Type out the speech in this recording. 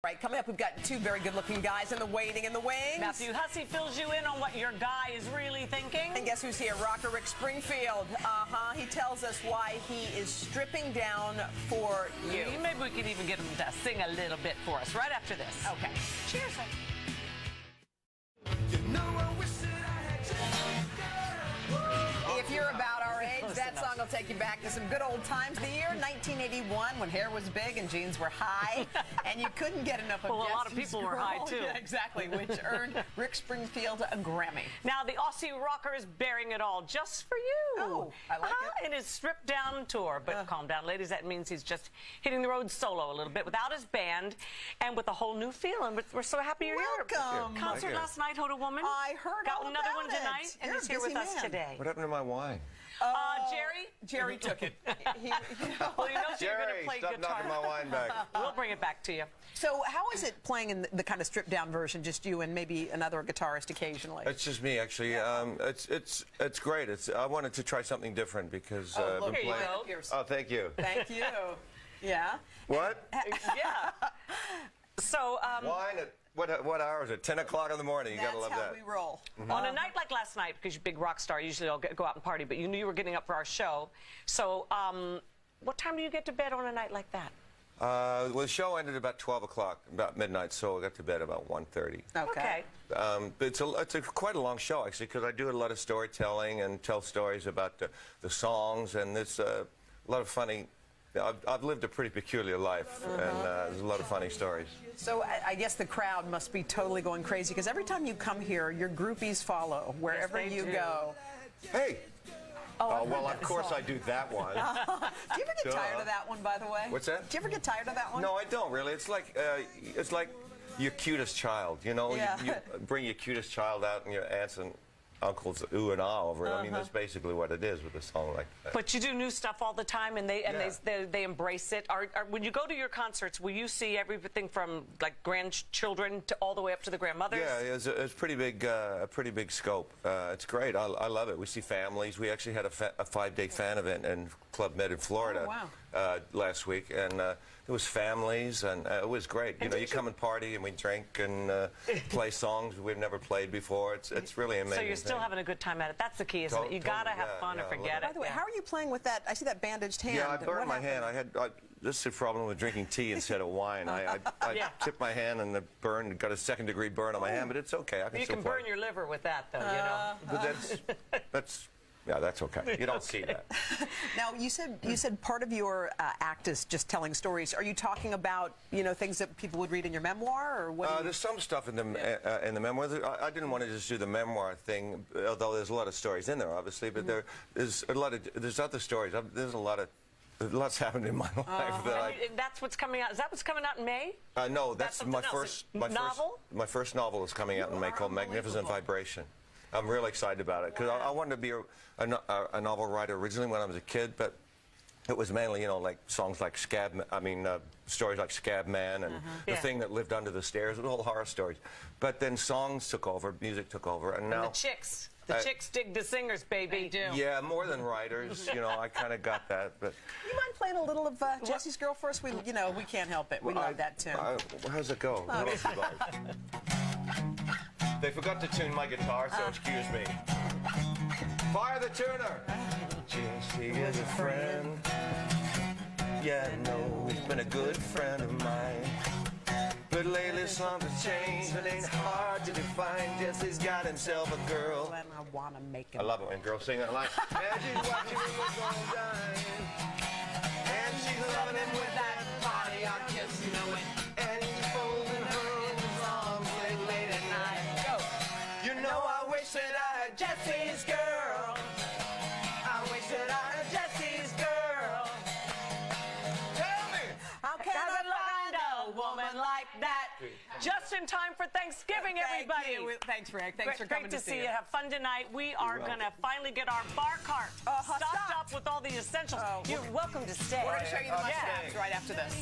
Right, coming up, we've got two very good-looking guys in the waiting in the wings. Matthew Hussey fills you in on what your guy is really thinking. And guess who's here? Rocker Rick Springfield. He tells us why he is stripping down for you. Maybe we could even get him to sing a little bit for us right after this. Okay. Cheers. If you're about our age, that song will take you back to some good old times. The year 1981, when hair was big and jeans were high, and you couldn't get enough of Well, a lot of Jesse's people were high, too. Yeah, exactly, which earned Rick Springfield a Grammy. Now, the Aussie rocker is bearing it all just for you. Oh, I like it. In his stripped-down tour. But calm down, ladies. That means he's just hitting the road solo a little bit without his band and with a whole new feeling. We're so happy you're Welcome. here. Concert last night, Hoda Woman. I heard Got all another about one tonight, it. and You're he's a here with busy us man. today. What happened to my wine? Jerry took it. Well, you know you're going to play stop guitar. knocking my wine back. We'll bring it back to you. So how is it playing in the kind of stripped-down version, just you and maybe another guitarist occasionally? It's just me, actually. It's great. I wanted to try something different because I've been here you playing. go. Oh, thank you. Thank you. Yeah. What? Yeah. So, Wine at what hour is it? 10 o'clock in the morning. You gotta love That's how that. we roll. on a night like last night, because you're a big rock star, usually I'll go out and party, but you knew you were getting up for our show. So, what time do you get to bed on a night like that? Well, the show ended about 12 o'clock, about midnight, so I got to bed about 1:30. Okay. But it's quite a long show, actually, because I do a lot of storytelling and tell stories about the songs, and there's a lot of funny. I've lived a pretty peculiar life, and there's a lot of funny stories. So I guess the crowd must be totally going crazy, because every time you come here, your groupies follow wherever Yes, they you do. go. Hey! Oh, Well, of course I do that one. Do you ever get tired of that one, by the way? What's that? Do you ever get tired of that one? No, I don't really. It's like your cutest child. You know, Yeah. you bring your cutest child out, and your aunts and uncles ooh and ah over it. I mean, that's basically what it is with a song like that. But you do new stuff all the time, and they embrace it. When you go to your concerts, will you see everything from like grandchildren to all the way up to the grandmothers? Yeah, it's a pretty big scope. It's great. I love it. We see families. We actually had a 5-day fan event in Club Med in Florida last week, and there was families, and it was great. You know, you come and party, and we drink and play songs we've never played before. It's really amazing. So you're still having a good time at it. That's the key, isn't it? You gotta have fun and forget it. By the way, how are you playing with that? I see that bandaged hand. Yeah, I burned my hand. This is a problem with drinking tea instead of wine. I tipped my hand and got a second-degree burn on my hand, but it's okay. I can You still can play. burn your liver with that, though, you know. But that's okay. You don't see that. Now, you said part of your act is just telling stories. Are you talking about, things that people would read in your memoir, or what? There's some stuff in the memoir. I didn't want to just do the memoir thing, although there's a lot of stories in there, obviously. But there's other stories. There's lots happened in my life And that's what's coming out. Is that what's coming out in May? No, that's my first novel. My first novel is coming out in May, called Magnificent Vibration. I'm really excited about it because I wanted to be a novel writer originally when I was a kid, but it was mainly, like songs like stories like Scab Man and The Thing That Lived Under the Stairs, all horror stories. But then songs took over, music took over, and now the chicks. The chicks dig the singers, baby. They do. Yeah, more than writers. I kind of got that. But you mind playing a little of Jesse's Girl for us? We can't help it. We love that tune. How's it go? What else you like? They forgot to tune my guitar, so excuse me. Fire the tuner! Jesse is a friend. Yeah, no, he's been a good friend of mine. But lately something's changed. It ain't hard to define. Jesse's got himself a girl. And I want to make him. I love it when girls sing that line. And she's watching him go down. And she's loving him with that body, I guess you know it. And he's folding her in his arms late at night. You know I wish that I had Jesse's girl. I wish that I had Jesse's girl. Tell me! How can I find a woman like that? Just in time for Thanksgiving, everybody. Thanks, Rick. Thanks for coming Great to see you. Have fun tonight. We are going to finally get our bar cart stocked up with all the essentials. You're welcome to stay. We're going to show you the must-haves right after this.